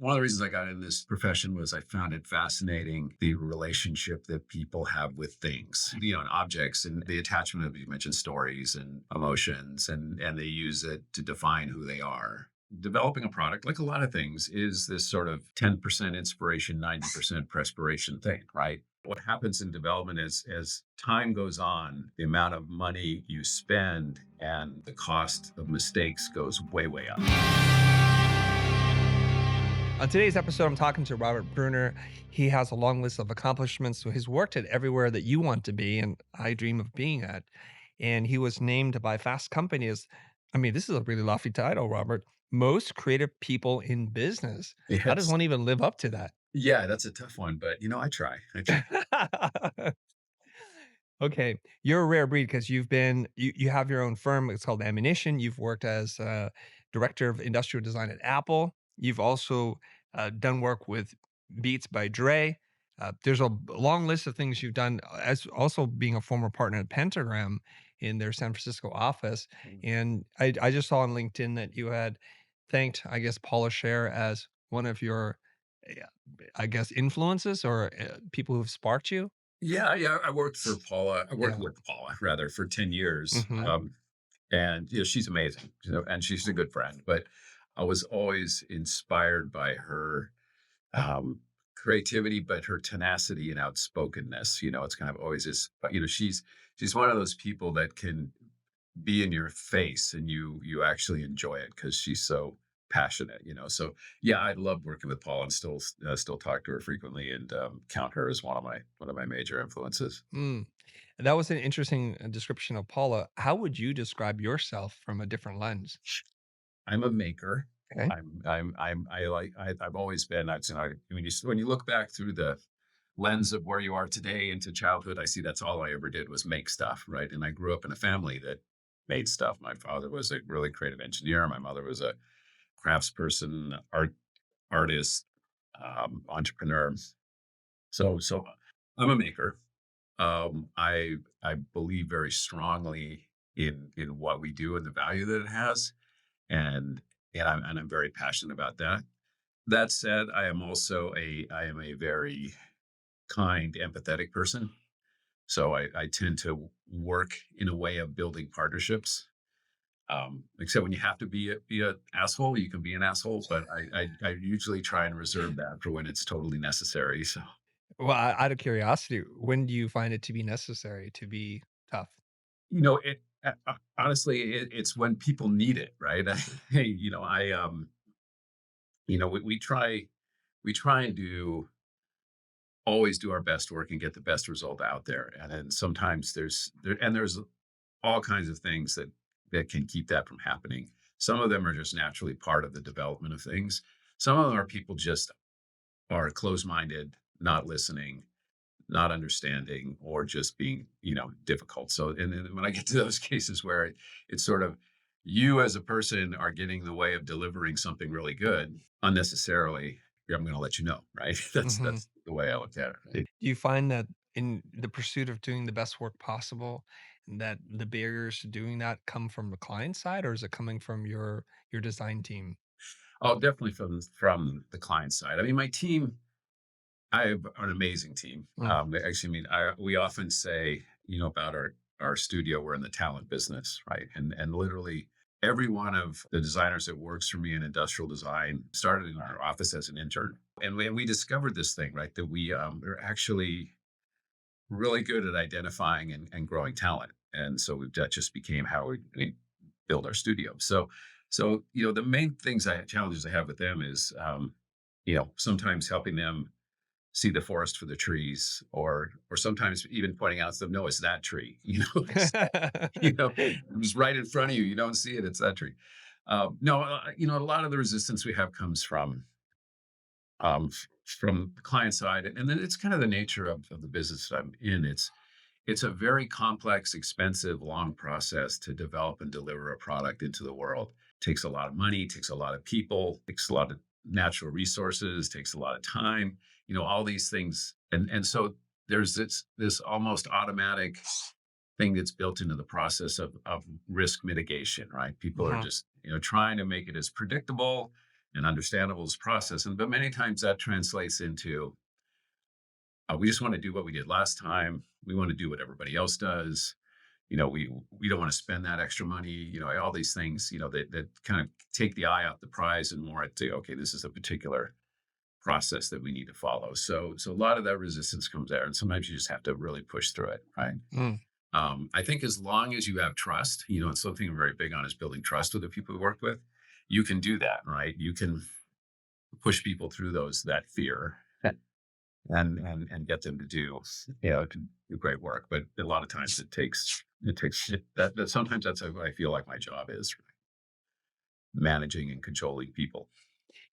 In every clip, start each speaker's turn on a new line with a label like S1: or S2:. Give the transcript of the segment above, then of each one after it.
S1: one of the reasons I got in this profession was I found it fascinating, the relationship that people have with things, and objects, and the attachment of, you mentioned stories and emotions, and they use it to define who they are. Developing a product, like a lot of things, is this sort of 10% inspiration, 90% perspiration thing, right? What happens in development is as time goes on, the amount of money you spend and the cost of mistakes goes way, way up.
S2: On today's episode, I'm talking to Robert Brunner. He has a long list of accomplishments. So he's worked at everywhere that you want to be and I dream of being at. And he was named by Fast Company as, this is a really lofty title, Robert. Most creative people in business. How does
S1: Yes.
S2: one even live up to that?
S1: Yeah, that's a tough one, but I try. I try.
S2: Okay, you're a rare breed because you have your own firm. It's called Ammunition. You've worked as director of industrial design at Apple. You've also done work with Beats by Dre. There's a long list of things you've done as also being a former partner at Pentagram in their San Francisco office. And I just saw on LinkedIn that you had thanked, I guess, Paula Scher as one of your, eh, I guess, influences or people who've sparked you.
S1: Yeah, yeah. I worked for Paula. I worked
S2: Yeah.
S1: with Paula rather for 10 years.
S2: Mhm.
S1: And she's amazing, and she's a good friend. But I was always inspired by her creativity, but her tenacity and outspokenness. It's kind of always this, she's one of those people that can be in your face and you actually enjoy it because she's so passionate. So yeah, I love working with Paul and still talk to her frequently and count her as one of my major influences.
S2: Mm. That was an interesting description of Paula. How would you describe yourself from a different lens?
S1: I'm a maker.
S2: Okay.
S1: I've always been. When you look back through the lens of where you are today into childhood, I see that's all I ever did was make stuff, right? And I grew up in a family that made stuff. My father was a really creative engineer. My mother was a craftsperson, artist, entrepreneur. So I'm a maker. I believe very strongly in what we do and the value that it has, and I'm very passionate about that. That said, I am a very kind, empathetic person. So I tend to work in a way of building partnerships. Except when you have to be a asshole, you can be an asshole, but I usually try and reserve that for when it's totally necessary. So
S2: Well, out of curiosity, when do you find it to be necessary to be tough?
S1: honestly, it's when people need it, right? Hey, we try and always do our best work and get the best result out there. And then sometimes there's all kinds of things that can keep that from happening. Some of them are just naturally part of the development of things. Some of them are people just are closed-minded, not listening, not understanding, or just being, difficult. So, and then when I get to those cases where it's sort of you as a person are getting in the way of delivering something really good unnecessarily, I'm going to let you know, right? that's
S2: Mhm.
S1: that's the way I look at it.
S2: Do you find that in the pursuit of doing the best work possible, that the barriers to doing that come from the client side, or is it coming from your design team?
S1: Oh, definitely from the client side. I mean, my team, I have an amazing team.
S2: Mm.
S1: Actually, we often say, about our studio, we're in the talent business, right? And literally every one of the designers that works for me in industrial design started in our office as an intern, and we discovered this thing, right? That we're actually really good at identifying and growing talent, and so that just became how we build our studio. So the main challenges I have with them is, sometimes helping them see the forest for the trees, or sometimes even pointing out to them, no, it's that tree. It was right in front of you. You don't see it. It's that tree. No, a lot of the resistance we have comes from the client side, and then it's kind of the nature of the business that I'm in. It's a very complex, expensive, long process to develop and deliver a product into the world. Takes a lot of money, takes a lot of people, takes a lot of natural resources, takes a lot of time, all these things. And so there's this almost automatic thing that's built into the process of risk mitigation, right? People are
S2: Mhm.
S1: just, trying to make it as predictable and understandable as process. And but many times that translates into we just want to do what we did last time. We want to do what everybody else does. We don't want to spend that extra money. All these things. That kind of take the eye off the prize and more at say, okay, this is a particular process that we need to follow. So a lot of that resistance comes there, and sometimes you just have to really push through it, right?
S2: Mm.
S1: I think as long as you have trust, it's something I'm very big on is building trust with the people we work with. You can do that, right? You can push people through that fear and get them to to do great work. But a lot of times it takes that sometimes that's what I feel like my job is managing and controlling people.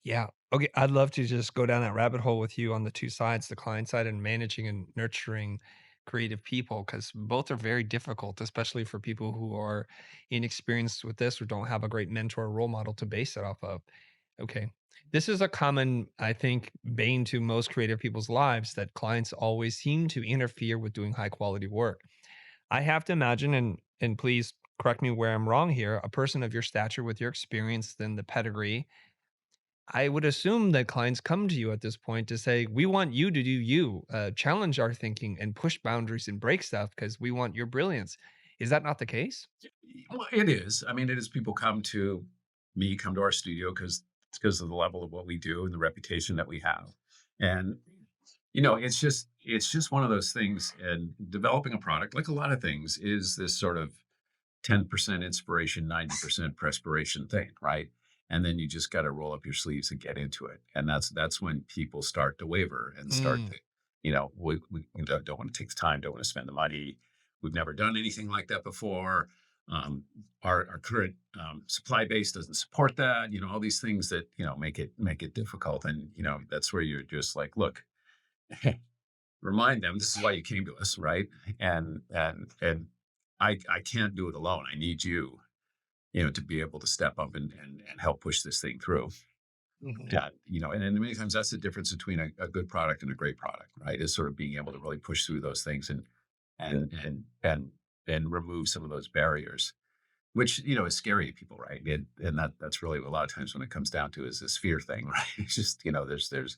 S2: Yeah. Okay. I'd love to just go down that rabbit hole with you on the two sides, the client side and managing and nurturing creative people, because both are very difficult, especially for people who are inexperienced with this or don't have a great mentor or role model to base it off of. Okay. This is a common, I think, bane to most creative people's lives that clients always seem to interfere with doing high quality work. I have to imagine, and please correct me where I'm wrong here, a person of your stature with your experience, then the pedigree, I would assume that clients come to you at this point to say, "We want you to do you, challenge our thinking and push boundaries and break stuff because we want your brilliance." Is that not the case?
S1: Well, it is. I mean, it is. People come to me, come to our studio because of the level of what we do and the reputation that we have. And it's just one of those things. And developing a product, like a lot of things, is this sort of 10% inspiration, 90% perspiration thing, right? And then you just got to roll up your sleeves and get into it. And that's when people start to waver and start
S2: Mm,
S1: to, we don't want to take the time, don't want to spend the money. We've never done anything like that before. Um, our current supply base doesn't support that. All these things that make it difficult. And that's where you're just like, look, remind them this is why you came to us, right? And I can't do it alone. I need you, to be able to step up and help push this thing through.
S2: mhm.
S1: Yeah, and then many times that's the difference between a good product and a great product, right? Is sort of being able to really push through those things and and and and remove some of those barriers, which is scary to people, right? And that's really a lot of times when it comes down to is this fear thing, right? It's just there's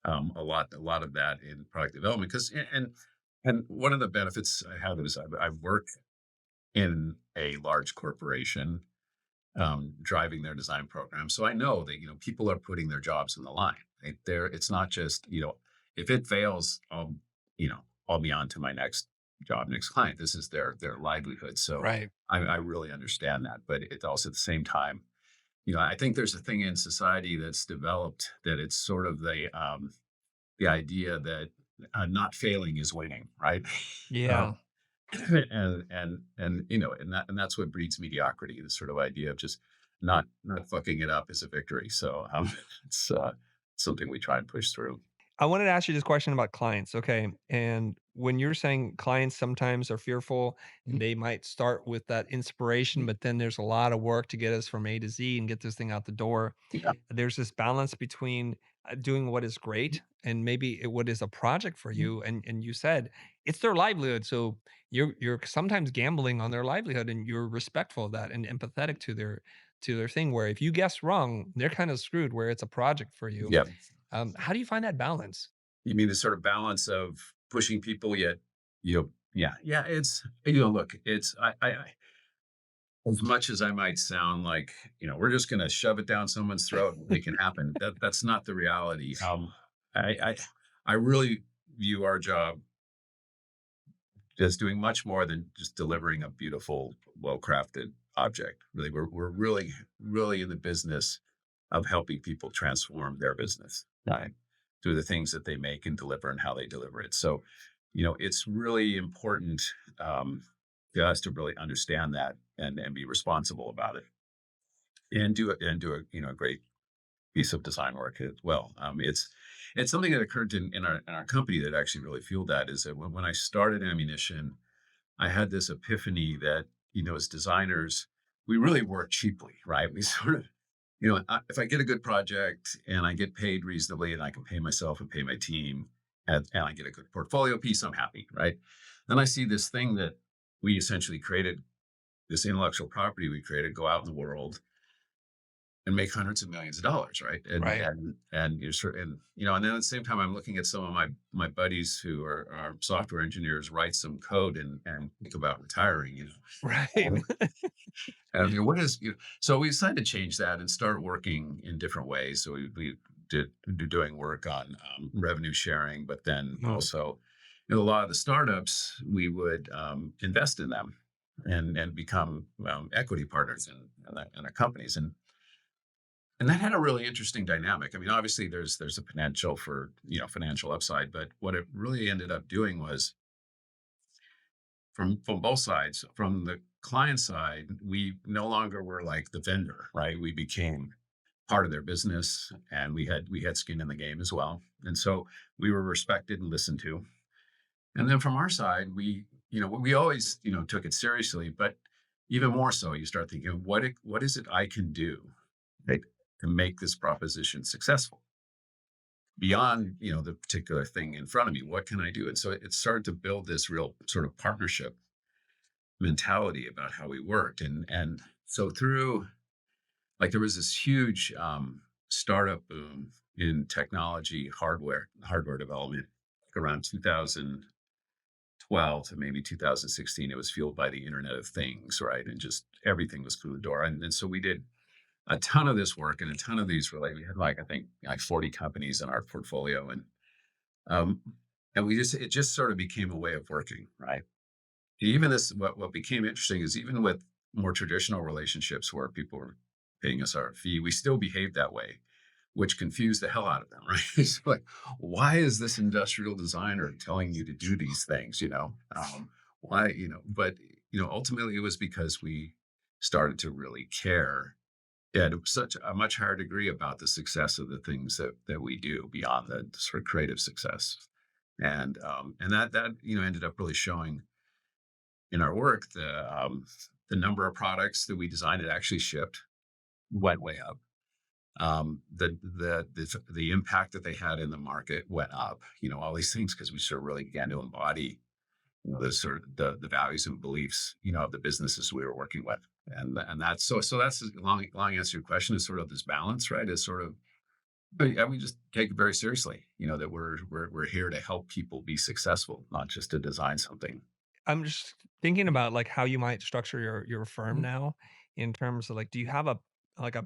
S1: a lot of that in product development because and one of the benefits I have is I've worked in a large corporation driving their design program, so I know that people are putting their jobs on the line. It's not just if it fails, you know I'll be on to my next job, next client. This is their livelihood, so
S2: Right.
S1: I really understand that. But it's also at the same time, I think there's a thing in society that's developed that it's sort of the idea that not failing is winning, right?
S2: Yeah.
S1: um, and that's what breeds mediocrity. The sort of idea of just not fucking it up is a victory. So it's something we try and push through.
S2: I wanted to ask you this question about clients. Okay. And when you're saying clients sometimes are fearful and they might start with that inspiration, but then there's a lot of work to get us from A to Z and get this thing out the door.
S1: Yeah,
S2: There's this balance between doing what is great and maybe what is a project for you. And you said it's their livelihood. So you're sometimes gambling on their livelihood and you're respectful of that and empathetic to their thing where if you guess wrong, they're kind of screwed where it's a project for you.
S1: yeah.
S2: How do you find that balance?
S1: You mean the sort of balance of pushing people yet, yeah, yeah. It's look, it's as much as I might sound like, we're just going to shove it down someone's throat and make it happen. That's not the reality. I really view our job as doing much more than just delivering a beautiful, well-crafted object. Really, we're really, really in the business of helping people transform their business, right? Through the things that they make and deliver and how they deliver it. So, it's really important to us to really understand that and be responsible about it and do a great piece of design work as well. It's something that occurred in our company that actually really fueled that is that when I started ammunition, I had this epiphany that, as designers, we really work cheaply, right? We sort of, if I get a good project and I get paid reasonably and I can pay myself and pay my team and I get a good portfolio piece, I'm happy, right? Then I see this thing that we essentially created, this intellectual property we created, go out in the world and make hundreds of millions of dollars, right?
S2: Right.
S1: And you're sort and and then at the same time, I'm looking at some of my buddies who are software engineers write some code and think about retiring.
S2: Right.
S1: Um, and what is so we decided to change that and start working in different ways. So we did doing work on revenue sharing, but then
S2: Mhm.
S1: also, a lot of the startups we would invest in them and become equity partners in their companies and that had a really interesting dynamic. I mean, obviously, there's a potential for financial upside, but what it really ended up doing was from both sides. From the client side, we no longer were like the vendor, right? We became part of their business, and we had skin in the game as well, and so we were respected and listened to. And then from our side, we always took it seriously, but even more so, you start thinking, what is it I can do, right, to make this proposition successful beyond the particular thing in front of me? What can I do? And so it started to build this real sort of partnership mentality about how we worked. And so through like there was this huge startup boom in technology hardware development like around 2012 to maybe 2016. It was fueled by the Internet of Things, right? And just everything was through the door. And so we did a ton of this work and a ton of these related. We had like I think like 40 companies in our portfolio, um, and it just sort of became a way of working, right? Even this, what became interesting is even with more traditional relationships where people were paying us our fee, we still behaved that way, which confused the hell out of them, right? It's like, why is this industrial designer telling you to do these things? Why, but ultimately it was because we started to really care at such a much higher degree about the success of the things that we do beyond the sort of creative success. And that ended up really showing in our work. The number of products that we designed that actually shipped went way up. The impact that they had in the market went up. All these things because we sort of really began to embody the sort of the values and beliefs of the businesses we were working with. And that's so that's a long answer to your question, is sort of this balance, right? Is sort of but yeah, we just take it very seriously, that we're here to help people be successful, not just to design something.
S2: I'm just thinking about, like, how you might structure your firm
S1: Mhm.
S2: now in terms of, like, do you have a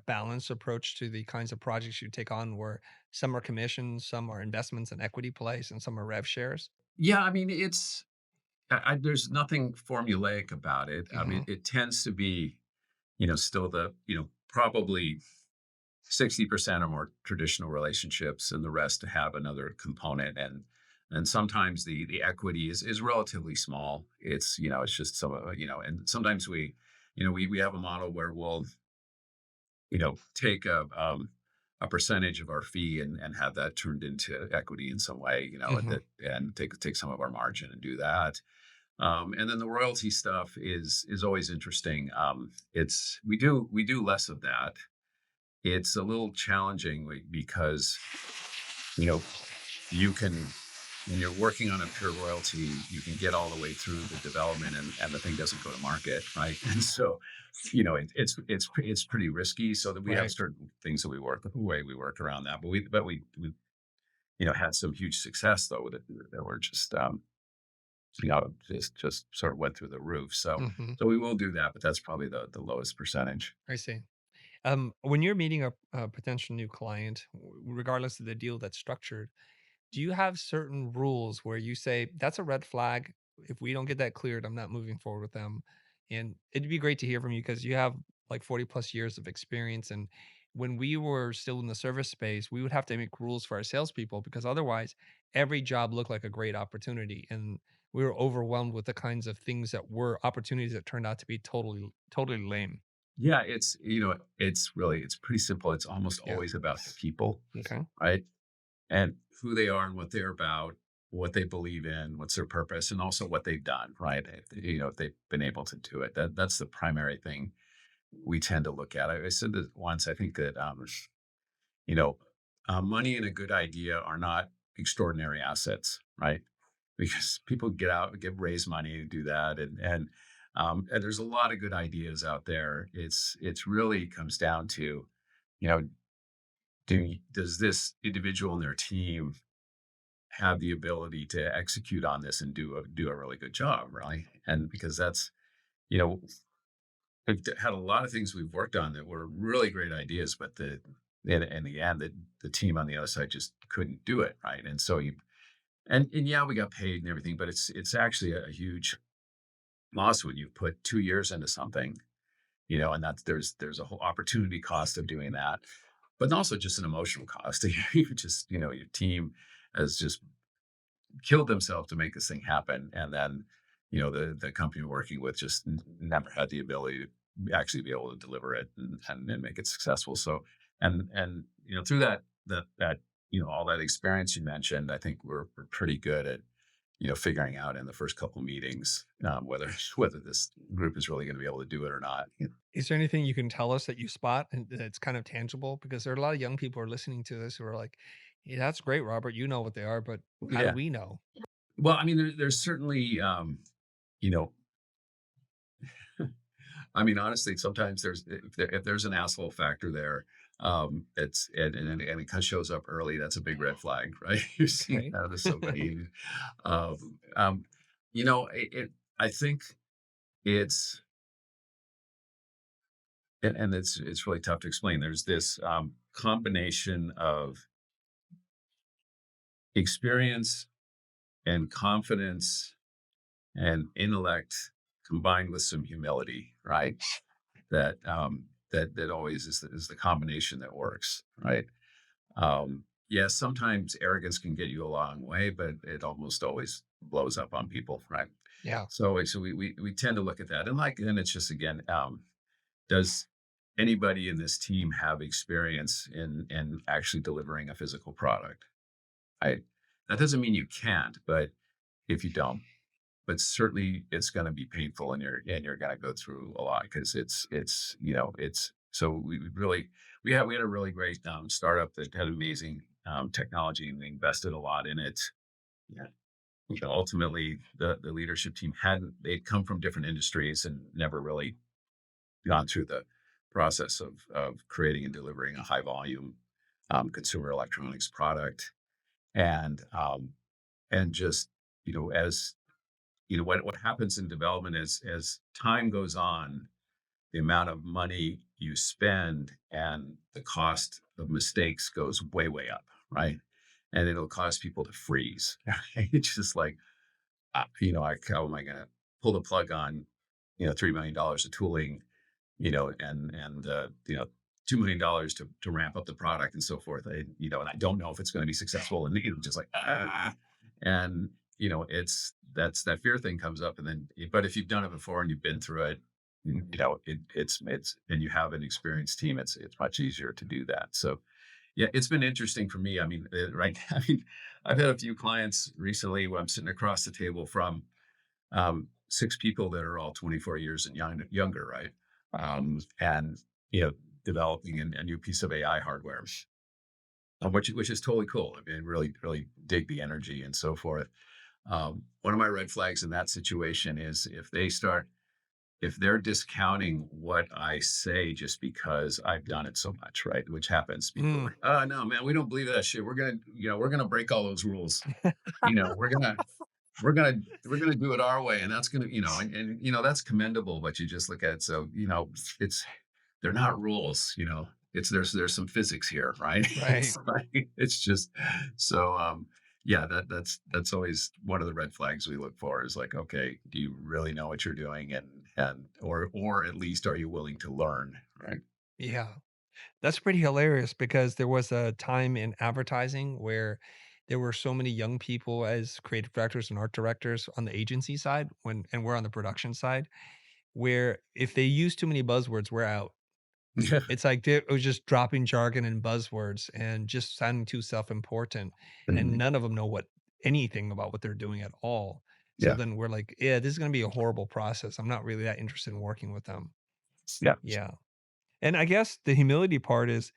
S2: balanced approach to the kinds of projects you take on where some are commissions, some are investments and equity plays, and some are rev shares?
S1: Yeah, I mean, there's nothing formulaic about it. I mean,
S2: Mhm,
S1: it tends to be, still probably 60% are more traditional relationships and the rest to have another component. And sometimes the equity is relatively small. It's just and sometimes we have a model where we'll, take a percentage of our fee and have that turned into equity in some way,
S2: mhm.
S1: and take some of our margin and do that. And then the royalty stuff is always interesting. We do less of that. It's a little challenging because you know you can when you're working on a pure royalty, you can get all the way through the development and the thing doesn't go to market, right? And so, it's pretty risky. So that we have
S2: Right.
S1: certain things that we work around that. But we had some huge success though that were just just sort of went through the roof. So
S2: Mhm.
S1: so we will do that, but that's probably the lowest percentage.
S2: I see. When you're meeting a potential new client, regardless of the deal that's structured, do you have certain rules where you say, "That's a red flag. If we don't get that cleared, I'm not moving forward with them." And it'd be great to hear from you because you have like 40 plus years of experience. And when we were still in the service space, we would have to make rules for our salespeople because otherwise every job looked like a great opportunity. And we were overwhelmed with the kinds of things that were opportunities that turned out to be totally lame.
S1: Yeah, it's pretty simple. It's almost
S2: Yeah.
S1: always about the people,
S2: Okay.
S1: right? And who they are and what they're about, what they believe in, what's their purpose, and also what they've done, right? If they've been able to do it. That's the primary thing we tend to look at. I said this once. I think that you know, money and a good idea are not extraordinary assets, right? Because people get raise money to do that, and there's a lot of good ideas out there. It's really comes down to you know, does this individual and their team have the ability to execute on this and do a really good job, right? And because that's, you know, we've had a lot of things we've worked on that were really great ideas, but in the end, the team on the other side just couldn't do it, right? And so and yeah, we got paid and everything, but it's actually a huge loss when you put 2 years into something, and that's there's a whole opportunity cost of doing that, but also just an emotional cost. You just, your team has just killed themselves to make this thing happen, and then the company we're working with just never had the ability to actually be able to deliver it and make it successful. So and through that all that experience you mentioned, I think we're pretty good at figuring out in the first couple meetings whether this group is really going to be able to do it or not.
S2: Is there anything you can tell us that you spot and that's kind of tangible? Because there are a lot of young people who are listening to this who are like, "Yeah, that's great, Robert. You know what they are, but how do
S1: Yeah.
S2: we know?"
S1: Well, I mean, there's certainly you know I mean, honestly, sometimes if there's an asshole factor there, it's and it kind of shows up early. That's a big red flag, right? You're seeing
S2: Okay.
S1: that out of somebody. Um, um, I think it's and it's really tough to explain. There's this combination of experience and confidence and intellect combined with some humility, right? That always is the combination that works, right? Yes, sometimes arrogance can get you a long way, but it almost always blows up on people, right?
S2: Yeah.
S1: So we tend to look at that, and then it's just again, does anybody in this team have experience in actually delivering a physical product? I That doesn't mean you can't, but if you don't, but certainly it's going to be painful, and you're going to go through a lot because it's so we had a really great startup that had amazing technology, and we invested a lot in it. Yeah. Ultimately the leadership team they'd come from different industries and never really gone through the process of creating and delivering a high volume consumer electronics product. And um and just as what happens in development is, as time goes on, the amount of money you spend and the cost of mistakes goes way, way up, right? And it'll cause people to freeze. It's just like, how am I going to pull the plug on, $3 million of tooling, and $2 million to ramp up the product and so forth. And I don't know if it's going to be successful, and just like and it's that's that fear thing comes up, and then but if you've done it before and you've been through it, it's and you have an experienced team, it's much easier to do that. So yeah, it's been interesting for me. I mean, right. I mean, I've had a few clients recently where I'm sitting across the table from six people that are all 24 years and younger, right? And developing a new piece of AI hardware, which is totally cool. I mean, really, really dig the energy and so forth. One of my red flags in that situation is if they're discounting what I say just because I've done it so much, right? Which happens. People are
S2: Mm.
S1: like, "Oh no, man, we don't believe that shit. We're gonna break all those rules. We're gonna do it our way, and that's gonna, and that's commendable, but you just look at it, so it's they're not rules, it's there's some physics here, right?
S2: Right.
S1: It's like it's just so yeah, that's always one of the red flags we look for, is like, okay, do you really know what you're doing, or at least are you willing to learn, right?
S2: Yeah. That's pretty hilarious because there was a time in advertising where there were so many young people as creative directors and art directors on the agency side and we're on the production side, where if they use too many buzzwords, we're out.
S1: Yeah.
S2: It's like it was just dropping jargon and buzzwords and just sounding too self-important, and
S1: Mhm.
S2: none of them know what anything about what they're doing at all. So
S1: Yeah.
S2: then we're like, "Yeah, this is gonna be a horrible process. I'm not really that interested in working with them."
S1: Yeah.
S2: Yeah. And I guess the humility part is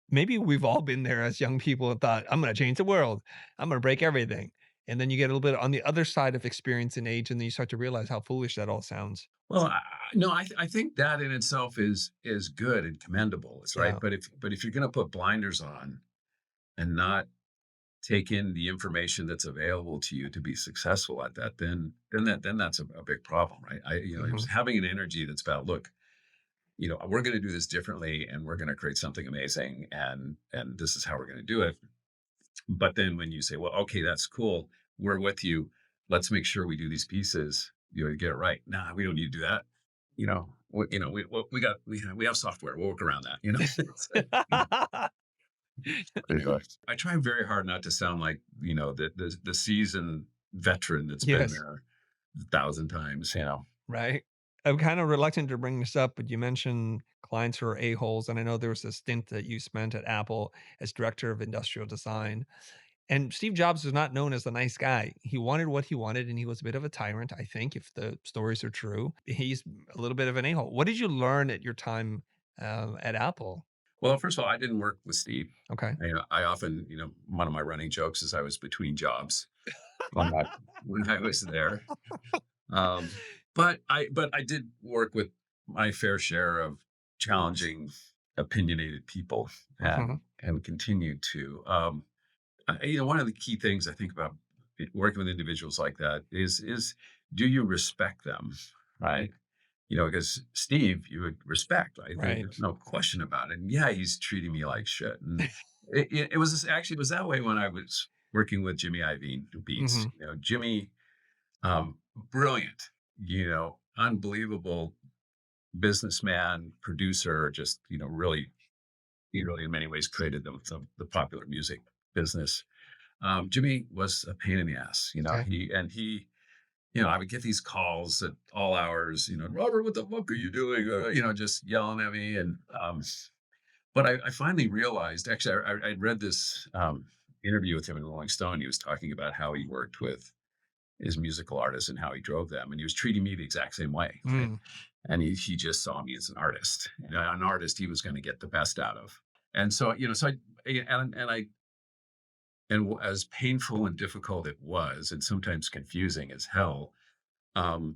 S2: maybe we've all been there as young people and thought, "I'm gonna change the world. I'm gonna break everything." and then you get a little bit on the other side of experience and age, and then you start to realize how foolish that all sounds.
S1: Well, no, I think that in itself is good and commendable. It's right,
S2: Yeah.
S1: but if you're going to put blinders on and not take in the information that's available to you to be successful at that, then that's a big problem, right? It was
S2: Mhm.
S1: having an energy that's about, look, we're going to do this differently, and we're going to create something amazing, and this is how we're going to do it. But then when you say, well, okay, that's cool, we're with you. Let's make sure we do these pieces, to get it right. Nah, we don't need to do that. We have software. We'll work around that. It's like, anyway, I try very hard not to sound like the seasoned veteran that's been
S2: Yes.
S1: there 1,000 times.
S2: Right. I'm kind of reluctant to bring this up, but you mentioned clients who are a-holes. And I know there was a stint that you spent at Apple as director of industrial design. And Steve Jobs was not known as the nice guy. He wanted what he wanted, and he was a bit of a tyrant, I think, if the stories are true. He's a little bit of an a-hole. What did you learn at your time at Apple?
S1: Well, first of all, I didn't work with Steve.
S2: Okay.
S1: I often, one of my running jokes is I was between jobs when I when I was there. Um, but I did work with my fair share of challenging, opinionated people,
S2: Mhm.
S1: and continue to. One of the key things I think about working with individuals like that is do you respect them, right? Because Steve, you would respect.
S2: Right.
S1: There's no question about it. And yeah, he's treating me like shit. And it was actually it was that way when I was working with Jimmy Iovine who Beats.
S2: Mhm.
S1: Jimmy, brilliant, unbelievable businessman, producer, just really, he really in many ways created the popular music business. Jimmy was a pain in the ass.
S2: Okay.
S1: I would get these calls at all hours, Robert, what the fuck are you doing? Just yelling at me. But I finally realized, actually, I'd read this interview with him in Rolling Stone. He was talking about how he worked with his musical artists and how he drove them. And he was treating me the exact same way. Right.
S2: Mm.
S1: And he just saw me as an artist, an artist he was going to get the best out of. And so, as painful and difficult it was, and sometimes confusing as hell, um,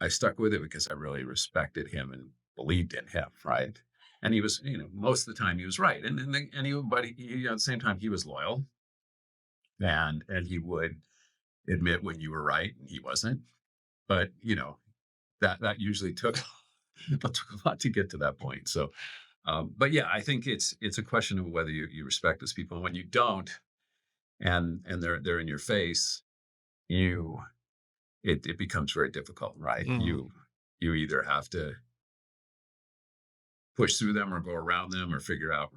S1: I stuck with it because I really respected him and believed in him, right? And he was, most of the time he was right, but at the same time he was loyal, and he would admit when you were right and he wasn't. But that usually took it took a lot to get to that point. So, but yeah, I think it's a question of whether you respect those people, and when you don't, and they're in your face, you it becomes very difficult, right?
S2: Mm.
S1: You either have to push through them or go around them or figure out,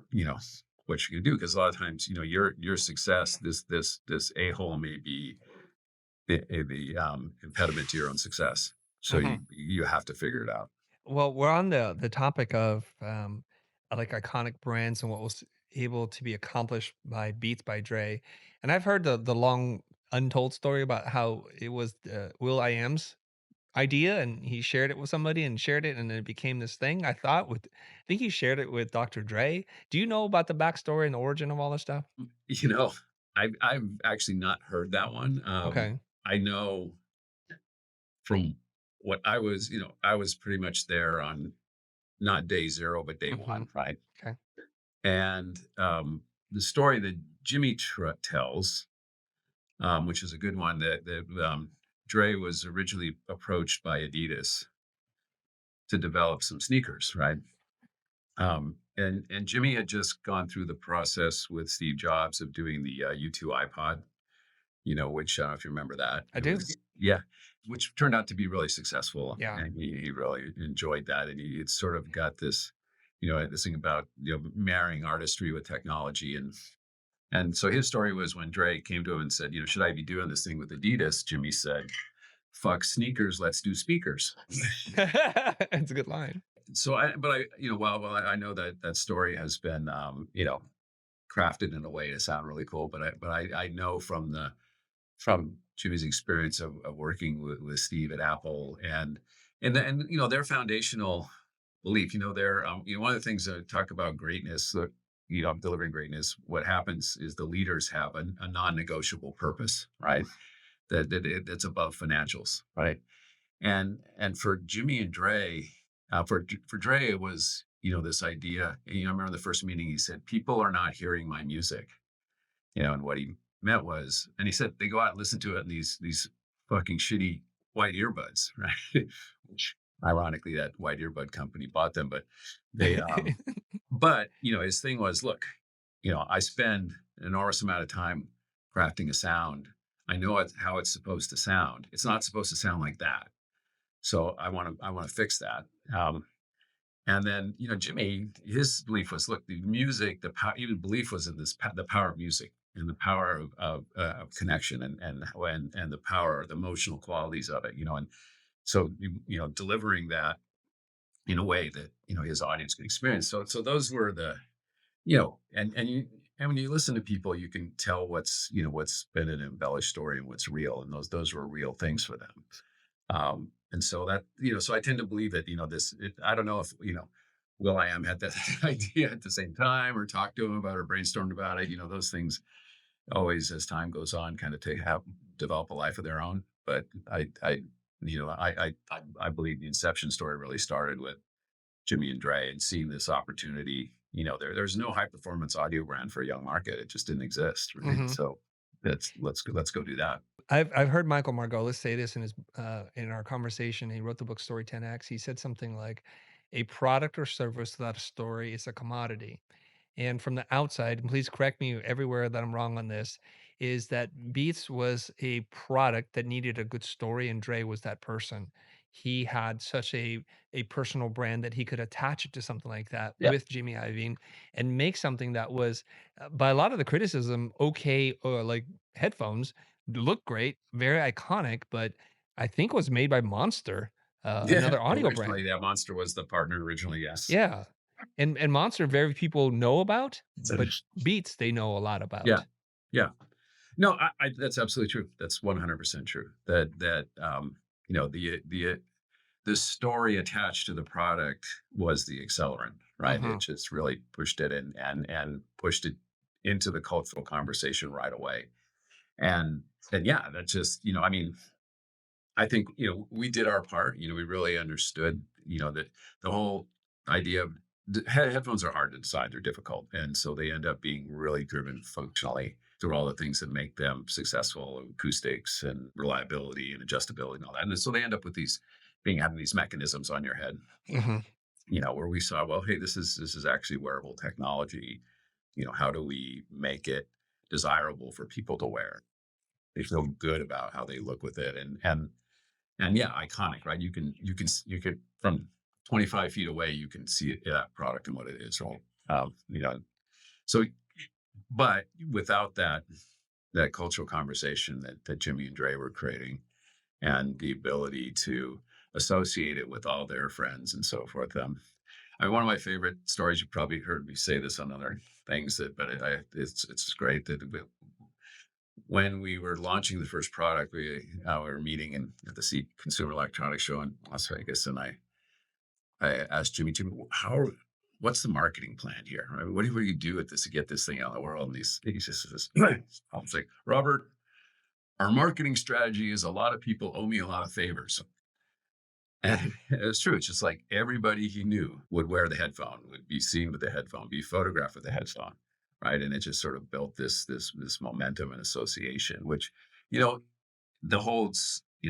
S1: what you can do. Because a lot of times, your success, this a-hole may be the impediment to your own success. So you
S2: Mhm.
S1: you have to figure it out.
S2: Well, we're on the topic of like iconic brands and what was able to be accomplished by Beats by Dre, and I've heard the long untold story about how it was Will I Am's idea, and he shared it with somebody and shared it, and then it became this thing. I think he shared it with Dr. Dre. Do you know about the backstory and the origin of all this stuff?
S1: You know, I've actually not heard that one.
S2: Okay.
S1: I know from what I was pretty much there on not day zero, but day
S2: Hmm.
S1: one, right?
S2: Okay.
S1: And the story that Jimmy tells, which is a good one, that Dre was originally approached by Adidas to develop some sneakers, right? And Jimmy had just gone through the process with Steve Jobs of doing the U2 iPod, which if you remember that,
S2: I
S1: it
S2: do.
S1: was yeah, which turned out to be really successful,
S2: Yeah.
S1: and he really enjoyed that, and he had sort of got this, this thing about marrying artistry with technology, and so his story was when Dre came to him and said, should I be doing this thing with Adidas? Jimmy said, "Fuck sneakers, let's do speakers."
S2: It's a good line.
S1: So while I know that that story has been, crafted in a way to sound really cool, but I know from Jimmy's experience of working with Steve at Apple and their foundational belief, one of the things that talk about greatness. I'm delivering greatness. What happens is the leaders have a non-negotiable purpose, right? That's above financials, right? And for Jimmy and Dre, for Dre, it was this idea. I remember the first meeting he said, "People are not hearing my music," and what he meant was, and he said they go out and listen to it in these fucking shitty white earbuds, right? Which ironically, that white earbud company bought them, but they but his thing was, look, I spend an enormous amount of time crafting a sound. I know how it's supposed to sound. It's not supposed to sound like that. So I want to fix that. And then Jimmy, his belief was, look, the music, the power, even belief was in the power of music and the power of connection and the power, the emotional qualities of it. And so delivering that in a way that his audience could experience. So those were the and when you listen to people, you can tell what's been an embellished story and what's real, and those were real things for them. And so that so I tend to believe that I don't know if Will I am had that idea at the same time or talked to him about or brainstormed about it. Those things always, as time goes on, kind of develop a life of their own. But I believe the inception story really started with Jimmy and Dre and seeing this opportunity. There's no high performance audio brand for a young market. It just didn't exist, right?
S2: Mhm.
S1: So let's go do that.
S2: I've heard Michael Margolis say this in his in our conversation. He wrote the book Story 10X. He said something like, "A product or service without a story is a commodity." And from the outside, and please correct me everywhere that I'm wrong on this, is that Beats was a product that needed a good story, and Dre was that person. He had such a personal brand that he could attach it to something like that
S1: Yeah.
S2: with Jimmy Iovine and make something that was, by a lot of the criticism, okay, or like headphones look great, very iconic, but I think was made by Monster,
S1: Yeah.
S2: another audio brand.
S1: Originally, that Monster was the partner originally. Yes.
S2: Yeah. And Monster very people know about,
S1: So,
S2: but Beats they know a lot
S1: yeah.
S2: about.
S1: Yeah. No, that's absolutely true. That's 100% true. The story attached to the product was the accelerant, right? It
S2: Mhm,
S1: just really pushed it and pushed it into the cultural conversation right away. And yeah, that's just, I mean, I think, we did our part. We really understood, that the whole idea of headphones are hard to decide. They're difficult. And so they end up being really driven functionally through all the things that make them successful: acoustics and reliability and adjustability and all that. And so they end up with having these mechanisms on your head,
S2: mhm.
S1: where we saw, well, hey, this is actually wearable technology. How do we make it desirable for people to wear? They feel good about how they look with it. And yeah, iconic, right? You could from 25 feet away, you can see that product and what it is, right? So, but without that cultural conversation that Jimmy and Dre were creating, and the ability to associate it with all their friends and so forth. One of my favorite stories. You probably heard me say this on other things, it's great that when we were launching the first product, we were meeting at the Consumer Electronics Show in Las Vegas, and I asked Jimmy, what's the marketing plan here? Right? What do you do with this to get this thing out of the world? And he just says, I was like, Robert, our marketing strategy is a lot of people owe me a lot of favors. And it's true. It's just like everybody he knew would wear the headphone, would be seen with the headphone, be photographed with the headphone, right? And it just sort of built this momentum and association, which you know the whole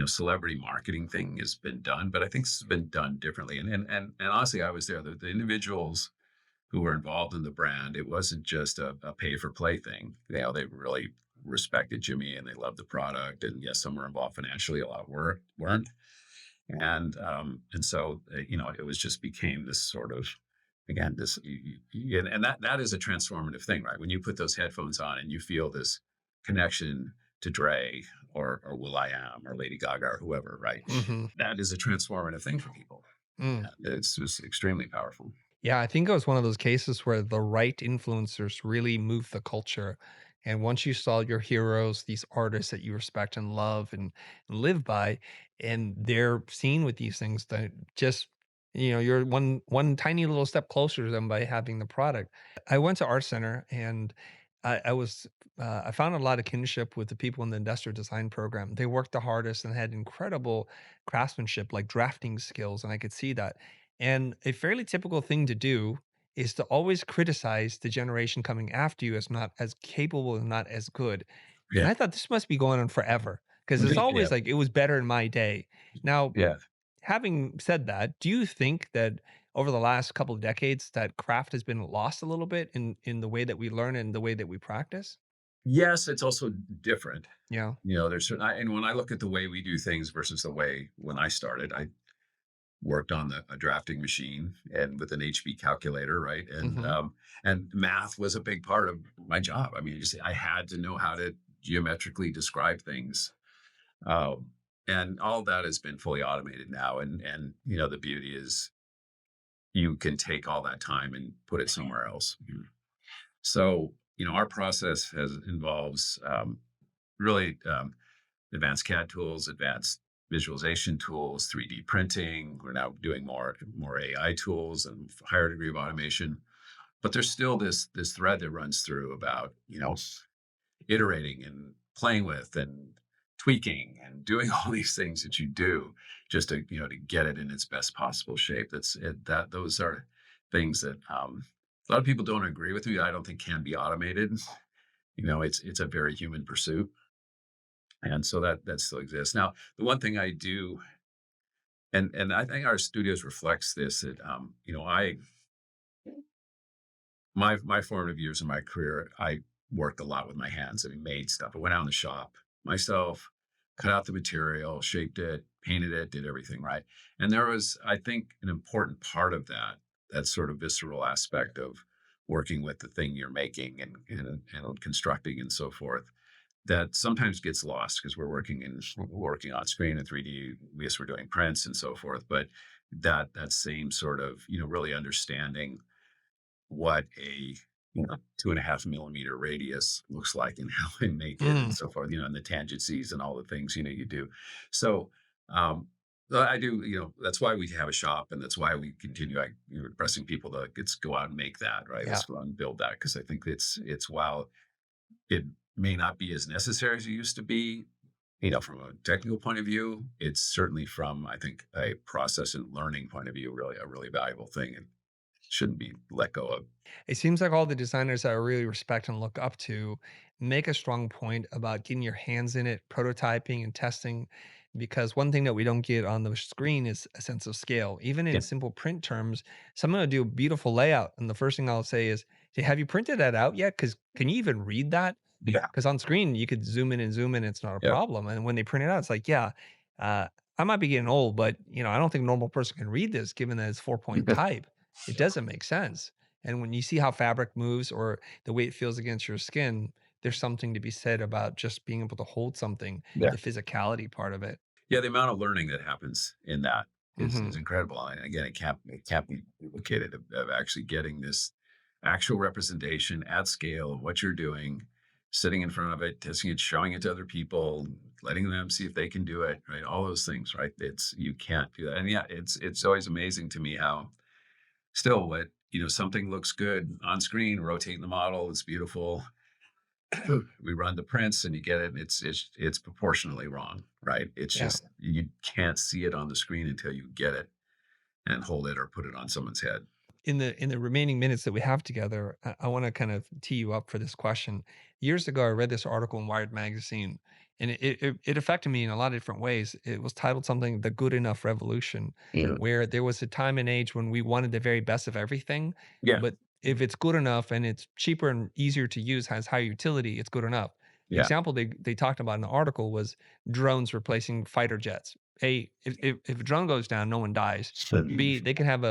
S1: celebrity marketing thing has been done, but I think it's been done differently. And honestly, I was there. The individuals who were involved in the brand, it wasn't just a pay for play thing. They really respected Jimmy and they loved the product. And yes, some were involved financially, a lot weren't. And so it was just became this sort of, again, and that is a transformative thing, right? When you put those headphones on and you feel this connection to Dre or Will I Am or Lady Gaga or whoever, right?
S2: Mhm.
S1: That is a transformative thing for people.
S2: Mm.
S1: It's just extremely powerful.
S2: Yeah, I think it was one of those cases where the right influencers really moved the culture. And once you saw your heroes, these artists that you respect and love and live by, and they're seen with these things that just You know, you're one tiny little step closer to them by having the product. I went to Art Center and I was I found a lot of kinship with the people in the industrial design program. They worked the hardest and had incredible craftsmanship, like drafting skills, and I could see that. And a fairly typical thing to do is to always criticize the generation coming after you as not as capable and not as good. And
S1: Yeah.
S2: I thought this must be going on forever because it's
S1: Yeah.
S2: always like it was better in my day. Now,
S1: Yeah.
S2: having said that, do you think that over the last couple of decades that craft has been lost a little bit in the way that we learn and the way that we practice?
S1: Yes, it's also different.
S2: Yeah.
S1: There's certain, and when I look at the way we do things versus the way when I started, I worked on a drafting machine and with an HB calculator, right?
S2: Mhm.
S1: And math was a big part of my job. I mean, I had to know how to geometrically describe things. Um, and all that has been fully automated now. And the beauty is you can take all that time and put it somewhere else. So, our process has involves really advanced CAD tools, advanced visualization tools, 3D printing. We're now doing more AI tools and higher degree of automation. But there's still this thread that runs through about iterating and playing with and tweaking and doing all these things that you do just to get it in its best possible shape. That those are things that a lot of people don't agree with me. I don't think can be automated. It's a very human pursuit, and so that still exists. Now, the one thing I do, and I think our studios reflects this, that I my formative years in my career, I worked a lot with my hands. I mean, made stuff. I went out in the shop myself, cut out the material, shaped it, painted it, did everything right. And there was, I think, an important part of that sort of visceral aspect of working with the thing you're making and constructing and so forth, that sometimes gets lost because we're working on screen and 3D. Yes, we're doing prints and so forth, but that same sort of really understanding what a 2.5 millimeter radius looks like and how I make it and
S2: Mm.
S1: so forth, and the tangencies and all the things you do. So um I do, that's why we have a shop, and that's why we continue pressing people to let's go out and make that, right?
S2: Yeah.
S1: Let's go out and build that, because I think it's while it may not be as necessary as it used to be, from a technical point of view, it's certainly from, I think, a process and learning point of view, really a really valuable thing, and shouldn't be let go of.
S2: It seems like all the designers that I really respect and look up to make a strong point about getting your hands in it, prototyping and testing. Because one thing that we don't get on the screen is a sense of scale. Even in
S1: Yeah.
S2: simple print terms, someone will do a beautiful layout. And the first thing I'll say is, "Hey, have you printed that out yet? Because can you even read that?"
S1: Yeah.
S2: Because on screen, you could zoom in and zoom in, it's not a
S1: Yep.
S2: problem. And when they print it out, it's like, yeah, uh, I might be getting old, but I don't think a normal person can read this given that it's 4-point type. It doesn't make sense. And when you see how fabric moves or the way it feels against your skin, there's something to be said about just being able to hold something,
S1: Yeah.
S2: the physicality part of it.
S1: Yeah, the amount of learning that happens in that is
S2: Mhm.
S1: incredible. And again, it can't be duplicated of actually getting this actual representation at scale of what you're doing, sitting in front of it, testing it, showing it to other people, letting them see if they can do it, right? All those things, right? It's You can't do that. And yeah, it's always amazing to me how still what something looks good on screen, rotating the model, it's beautiful. We run the prints and you get it, and it's proportionally wrong, right? It's
S2: Yeah.
S1: just you can't see it on the screen until you get it and hold it or put it on someone's head.
S2: In the remaining minutes that we have together, I want to kind of tee you up for this question. Years ago, I read this article in Wired magazine, and it affected me in a lot of different ways. It was titled something "The Good Enough Revolution,"
S1: Yeah.
S2: where there was a time and age when we wanted the very best of everything,
S1: Yeah.
S2: but if it's good enough and it's cheaper and easier to use, has higher utility, it's good enough. The
S1: Yeah.
S2: example they talked about in the article was drones replacing fighter jets. A, if a drone goes down, no one dies. B, they can have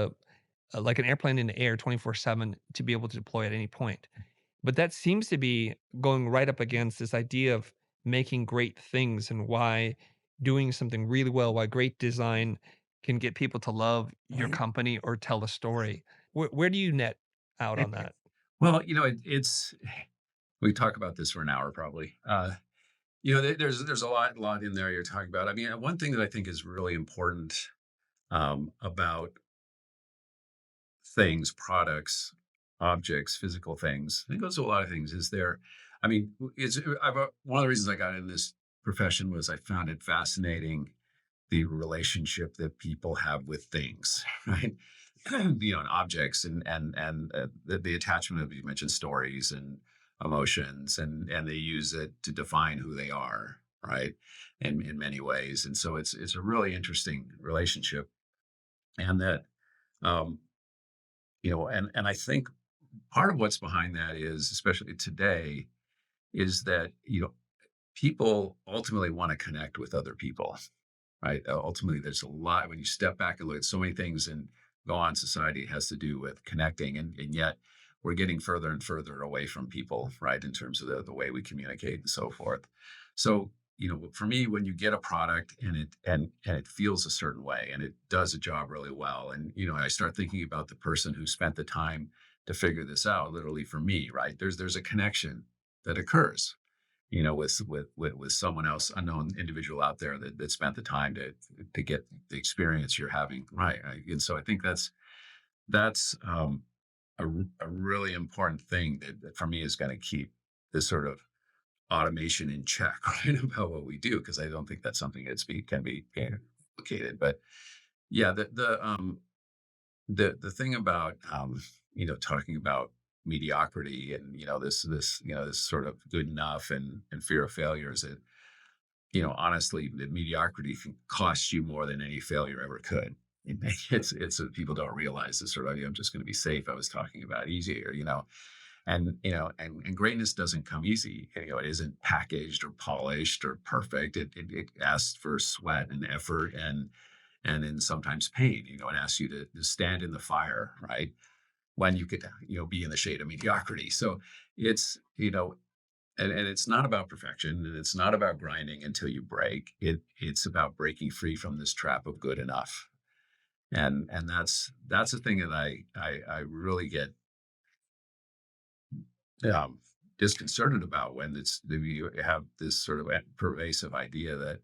S2: like an airplane in the air 24/7 to be able to deploy at any point. But that seems to be going right up against this idea of making great things and why doing something really well, why great design can get people to love your company or tell a story. Where do you net out on that?
S1: Well, it's we talk about this for an hour probably. There's a lot in there you're talking about. I mean, one thing that I think is really important about things, products, objects, physical things. It goes to a lot of things. I mean, one of the reasons I got in this profession was I found it fascinating the relationship that people have with things, right? And objects and the attachment of you mentioned stories and emotions and they use it to define who they are, right? In many ways. And so it's a really interesting relationship. And that um, and I think part of what's behind that is, especially today, is that people ultimately want to connect with other people, right? Ultimately, there's a lot when you step back and look at so many things and go on society has to do with connecting, and yet we're getting further and further away from people, right? In terms of the way we communicate and so forth. So, for me, when you get a product and it feels a certain way and it does a job really well, and I start thinking about the person who spent the time to figure this out, literally for me, right? There's a connection that occurs with someone else, unknown individual out there that spent the time to get the experience you're having, right? And so I think that's a really important thing that for me is going to keep this sort of automation in check, right? About what we do, because I don't think that's something can be complicated. But yeah, the thing about talking about mediocrity and this sort of good enough and fear of failure is that honestly the mediocrity can cost you more than any failure ever could. It's people don't realize this sort of idea. I'm just going to be safe. I was talking about easier, and greatness doesn't come easy. It isn't packaged or polished or perfect. It asks for sweat and effort and then sometimes pain. It asks you to stand in the fire, right? When you could, be in the shade of mediocrity. So it's, and it's not about perfection and it's not about grinding until you break. It's about breaking free from this trap of good enough. And that's the thing that I really get um, disconcerted about when you have this sort of pervasive idea that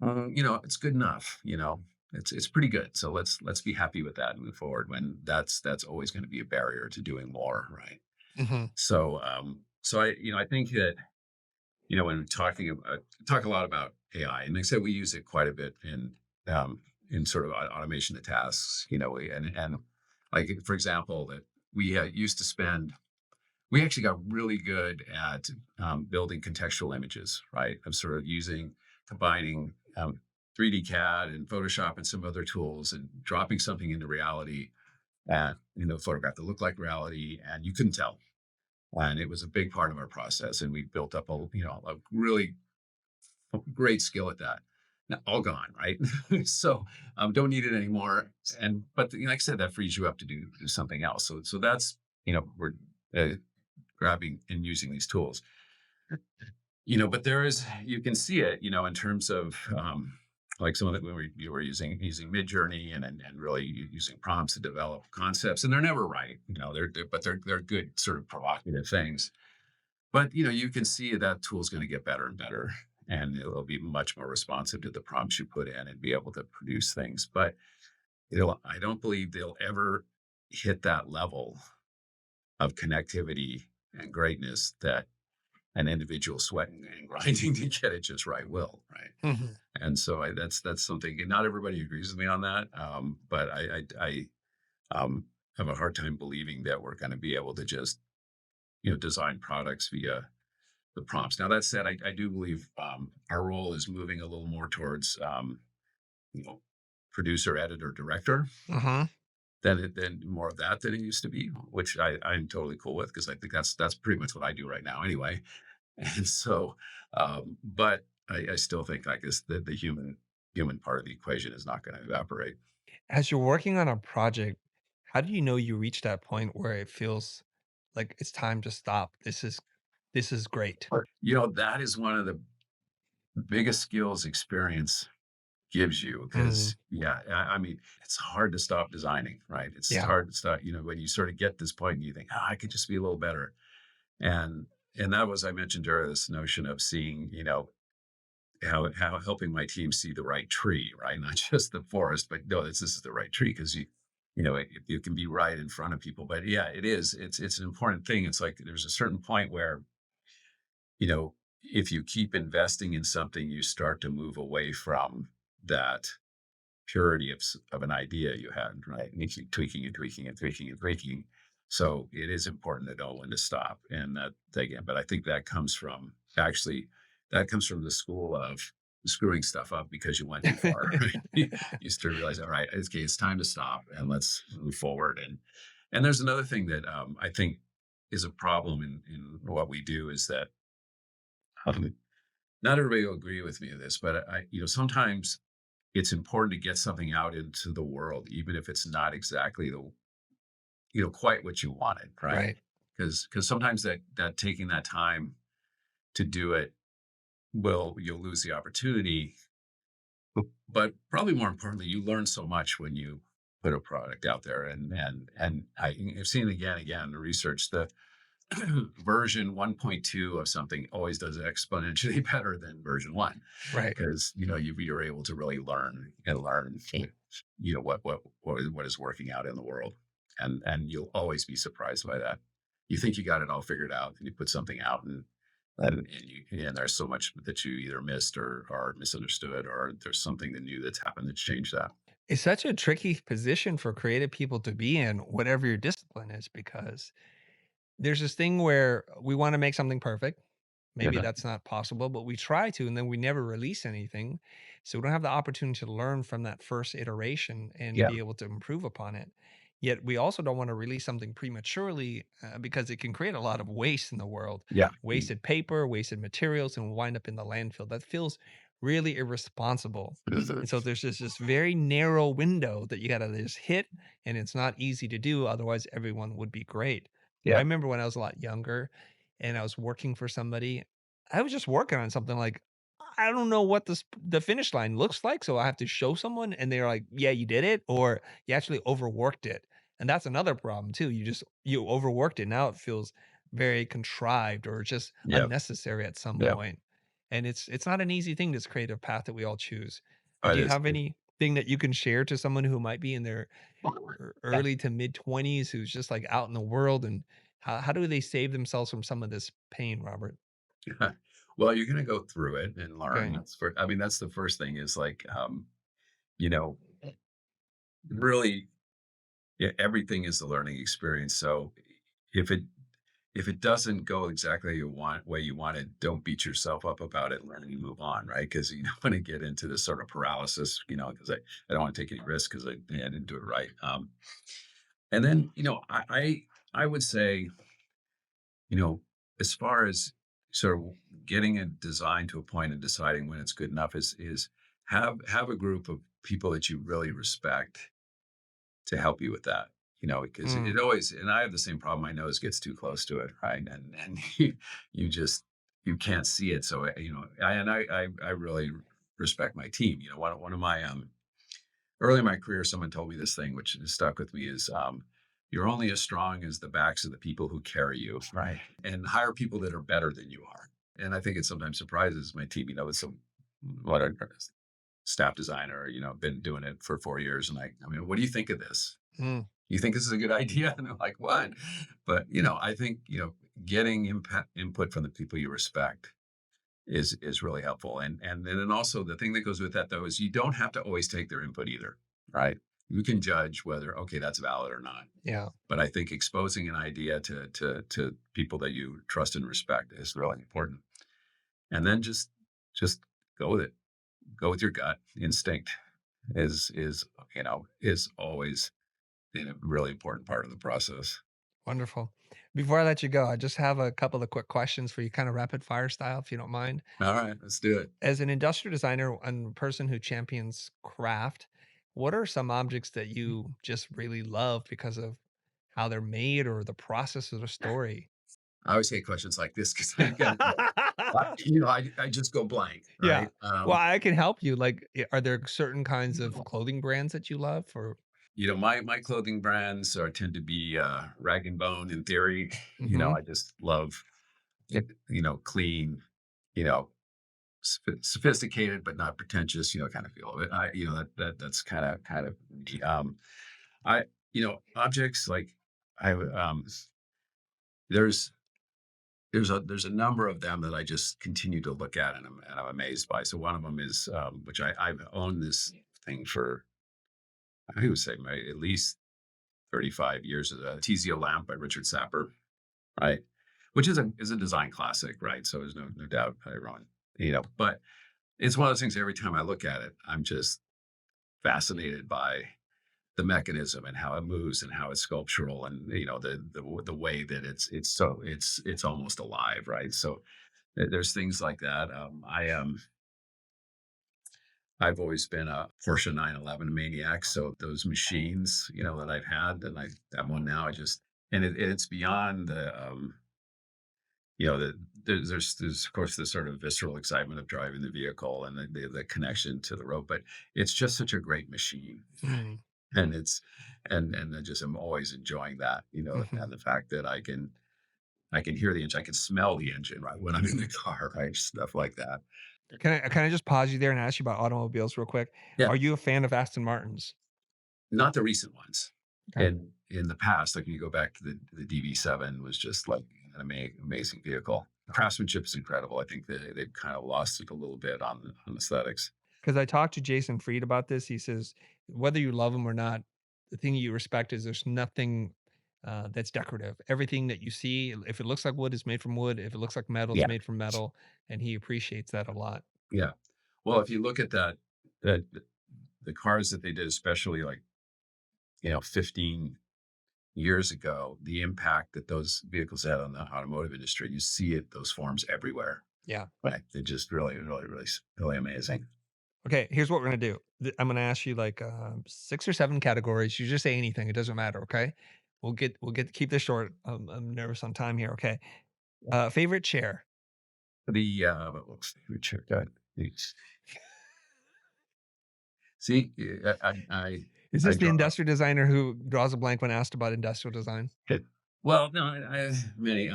S1: it's good enough. It's pretty good. So let's be happy with that and move forward. When that's always going to be a barrier to doing more, right?
S2: Mhm.
S1: So I think that when talk a lot about AI, and like I said, we use it quite a bit in sort of automation of tasks. And like for example, that we used to spend we actually got really good at building contextual images, right? Of sort of combining 3D CAD and Photoshop and some other tools and dropping something into reality and, photograph that looked like reality and you couldn't tell. And it was a big part of our process. And we built up a really great skill at that. Now, all gone, right? So don't need it anymore. But like I said, that frees you up to do something else. So that's, we're uh, grabbing and using these tools. But you can see it, in terms of like some of it when you were using Midjourney and really using prompts to develop concepts, and they're never right, but they're good sort of provocative things. But you can see that tool is going to get better and better, and it'll be much more responsive to the prompts you put in and be able to produce things. But I don't believe they'll ever hit that level of connectivity and greatness that an individual sweating and grinding to get it just right will, right?
S2: Mhm.
S1: And so that's something, and not everybody agrees with me on that. But I have a hard time believing that we're going to be able to just, design products via the prompts. Now, that said, I do believe our role is moving a little more towards, you know, producer, editor, director
S2: Mhm.
S1: than more of that than it used to be, which I'm totally cool with because I think that's pretty much what I do right now anyway. And so, but I still think like this, the human part of the equation is not going to evaporate.
S2: As you're working on a project, how do you know you reach that point where it feels like it's time to stop? This is great.
S1: That is one of the biggest skills experience gives you
S2: Mhm.
S1: because yeah, I mean, it's hard to stop designing, right? It's
S2: Yeah.
S1: hard to stop, when you sort of get this point and you think, I could just be a little better. And that was I mentioned earlier, this notion of seeing, how helping my team see the right tree, right? Not just the forest, but no, this is the right tree because it can be right in front of people. But yeah, it is. It's an important thing. It's like there's a certain point where, you know, if you keep investing in something, you start to move away from that purity of an idea you had, right? And you keep tweaking and tweaking and tweaking and tweaking. So it is important to know when to stop. And that again, but I think that comes from the school of screwing stuff up because you went too far. Right? You start to realize, all right, okay, it's time to stop and let's move forward. And there's another thing that I think is a problem in what we do is that um, not everybody will agree with me on this, but sometimes it's important to get something out into the world, even if it's not exactly quite what you wanted, right?
S2: Right.
S1: Because sometimes that taking that time to do it you'll lose the opportunity. But probably more importantly, you learn so much when you put a product out there, and I've seen again and again in the research the version 1.2 of something always does exponentially better than version 1
S2: Right.
S1: because you're able to really learn what is working out in the world, and you'll always be surprised by that. You think you got it all figured out and you put something out, and there's so much that you either missed or misunderstood, or there's something that new that's happened that's changed that.
S2: It's such a tricky position for creative people to be in, whatever your discipline is, because there's this thing where we wanna make something perfect. Maybe
S1: Yeah,
S2: that's not possible, but we try to, and then we never release anything. So we don't have the opportunity to learn from that first iteration and
S1: yeah,
S2: be able to improve upon it. Yet we also don't want to release something prematurely because it can create a lot of waste in the world,
S1: yeah.
S2: wasted paper, wasted materials, and wind up in the landfill. That feels really irresponsible. And so there's just this very narrow window that you got to just hit, and it's not easy to do. Otherwise, everyone would be great. I
S1: Yeah,
S2: remember when I was a lot younger and I was working for somebody, I was just working on something like, I don't know what the finish line looks like, so I have to show someone, and they're like, "Yeah, you did it," or "You actually overworked it." And that's another problem too. You overworked it. Now it feels very contrived or just
S1: yeah,
S2: unnecessary at some
S1: yeah.
S2: point. And it's not an easy thing, this creative path that we all choose.
S1: It
S2: Do you
S1: is.
S2: have anything that you can share to someone who might be in their early to mid 20s who's just like out in the world, and how do they save themselves from some of this pain, Robert?
S1: Well, you're going to go through it and learn.
S2: Okay.
S1: I mean, that's the first thing is like, you know, really, yeah, everything is a learning experience. So if it if it doesn't go exactly way you want it, don't beat yourself up about it. Learn and move on, right? Because you don't want to get into this sort of paralysis, because I don't want to take any risks because I didn't do it right. And then I would say, you know, as far as sort of getting a design to a point and deciding when it's good enough is have a group of people that you really respect to help you with that. Because
S2: Mm,
S1: it always, and I have the same problem. My nose gets too close to it, right? And you can't see it. So I really respect my team. One of my early in my career, someone told me this thing, which has stuck with me, is you're only as strong as the backs of the people who carry you, right? And hire people that are better than you are. And I think it sometimes surprises my team, with some what a staff designer, been doing it for 4 years. And I mean, what do you think of this?
S2: mm,
S1: You think this is a good idea? And they're like, what? But, I think, getting input from the people you respect is really helpful. And then also the thing that goes with that though is you don't have to always take their input either, right? You can judge whether okay that's valid or not.
S2: yeah,
S1: But I think exposing an idea to people that you trust and respect is really important. And then just go with it. Go with your gut instinct is always a really important part of the process.
S2: wonderful. Before I let you go, I just have a couple of quick questions for you, kind of rapid fire style, if you don't mind.
S1: All right, let's do it.
S2: As an industrial designer and person who champions craft, what are some objects that you just really love because of how they're made or the process of the story?
S1: I always hate questions like this because I got I just go blank,
S2: Yeah.
S1: right?
S2: Well, I can help you. Like, are there certain kinds of clothing brands that you love or
S1: My clothing brands are tend to be rag and bone in theory.
S2: mhm.
S1: I just love it, clean, you know, sophisticated but not pretentious, kind of feel of it. That's kind of me. Objects like I there's there's a number of them that I just continue to look at and I'm amazed by. So one of them is which I've owned this thing for I would say at least 35 years, is a Tizio lamp by Richard Sapper, right? Which is a design classic, right? So there's no doubt everyone, but it's one of those things every time I look at it, I'm just fascinated by the mechanism and how it moves and how it's sculptural and the way that it's almost alive, right? So there's things like that. I've always been a Porsche 911 maniac. So those machines, that I've had, and I have one now. It's beyond there's of course the sort of visceral excitement of driving the vehicle and the connection to the road, but it's just such a great machine,
S2: Mm,
S1: and it's and I just am always enjoying that,
S2: mhm.
S1: and the fact that I can hear the engine, I can smell the engine right when I'm in the car, right, stuff like that.
S2: Can I just pause you there and ask you about automobiles real quick?
S1: Yeah.
S2: Are you a fan of Aston Martins?
S1: Not the recent ones.
S2: Okay.
S1: And in the past, like, when you go back to the DB7 was just like an amazing vehicle. Craftsmanship is incredible. I think they've kind of lost it a little bit on aesthetics.
S2: Because I talked to Jason Fried about this. He says, whether you love them or not, the thing you respect is there's nothing that's decorative. Everything that you see, if it looks like wood, is made from wood. If it looks like metal, it's
S1: Yeah.
S2: made from metal. And he appreciates that a lot.
S1: Yeah. Well, if you look at that the cars that they did, especially like, 15 years ago, the impact that those vehicles had on the automotive industry, you see those forms everywhere.
S2: Yeah.
S1: Right. They're just really, really, really, really amazing.
S2: Okay, here's what we're gonna do. I'm gonna ask you like 6 or 7 categories. You just say anything; it doesn't matter. Okay, we'll get keep this short. I'm nervous on time here. Okay, favorite chair.
S1: What was the check out? See,
S2: Is
S1: I
S2: this the
S1: draw.
S2: industrial designer who draws a blank when asked about industrial design?
S1: Well, no, many.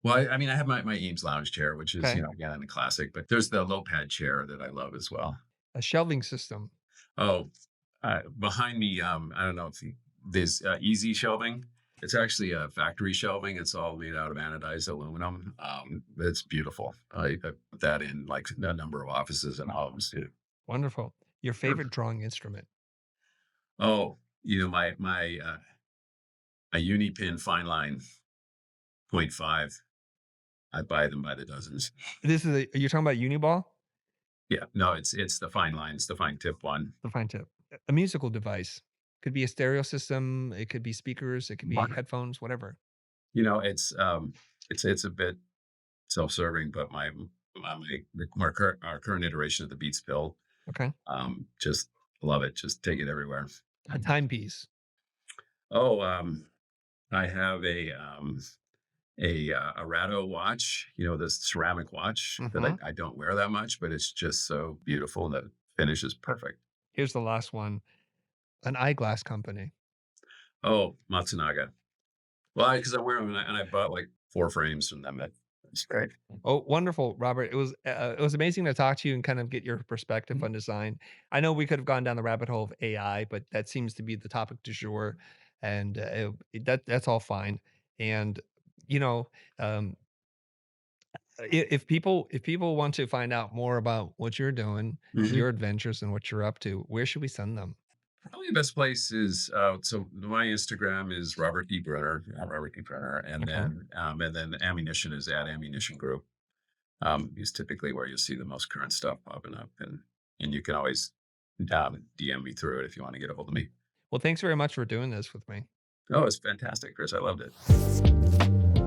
S1: Well, I mean, I have my Eames lounge chair, which is,
S2: Okay,
S1: again, a classic, but there's the low pad chair that I love as well.
S2: a shelving system.
S1: Oh, behind me, I don't know if there's easy shelving. It's actually a factory shelving. It's all made out of anodized aluminum. It's beautiful. I put that in like a number of offices and homes. Yeah.
S2: Wonderful. Your favorite drawing instrument.
S1: Oh, my Unipin fine line point 0.5. I buy them by the dozens.
S2: This is you're talking about Uniball,
S1: Yeah, no, it's the fine lines, the fine tip one.
S2: the fine tip. A musical device could be a stereo system. It could be speakers. It could be headphones. Whatever.
S1: It's a bit self-serving, but our current iteration of the Beats Pill,
S2: Okay.
S1: just love it. Just take it everywhere.
S2: A timepiece.
S1: Oh, I have a Rado watch, this ceramic watch that
S2: Hmm.
S1: I don't wear that much, but it's just so beautiful and the finish is perfect.
S2: Here's the last one. An eyeglass company.
S1: Oh, Matsunaga. Well, because I wear them and I bought like 4 frames from them. That's great.
S2: Oh, wonderful, Robert. It was amazing to talk to you and kind of get your perspective on design. I know we could have gone down the rabbit hole of AI, but that seems to be the topic du jour, and that's all fine. And you know, um, if people want to find out more about what you're doing,
S1: Mhm.
S2: your adventures, and what you're up to, where should we send them?
S1: Probably the best place is so my Instagram is Robert D. Brunner, Robert D. Brunner,
S2: Okay.
S1: and then ammunition is at ammunition group. Is typically where you'll see the most current stuff popping up, and you can always DM me through it if you want to get a hold of me.
S2: Well, thanks very much for doing this with me.
S1: Oh, it's fantastic, Chris. I loved it.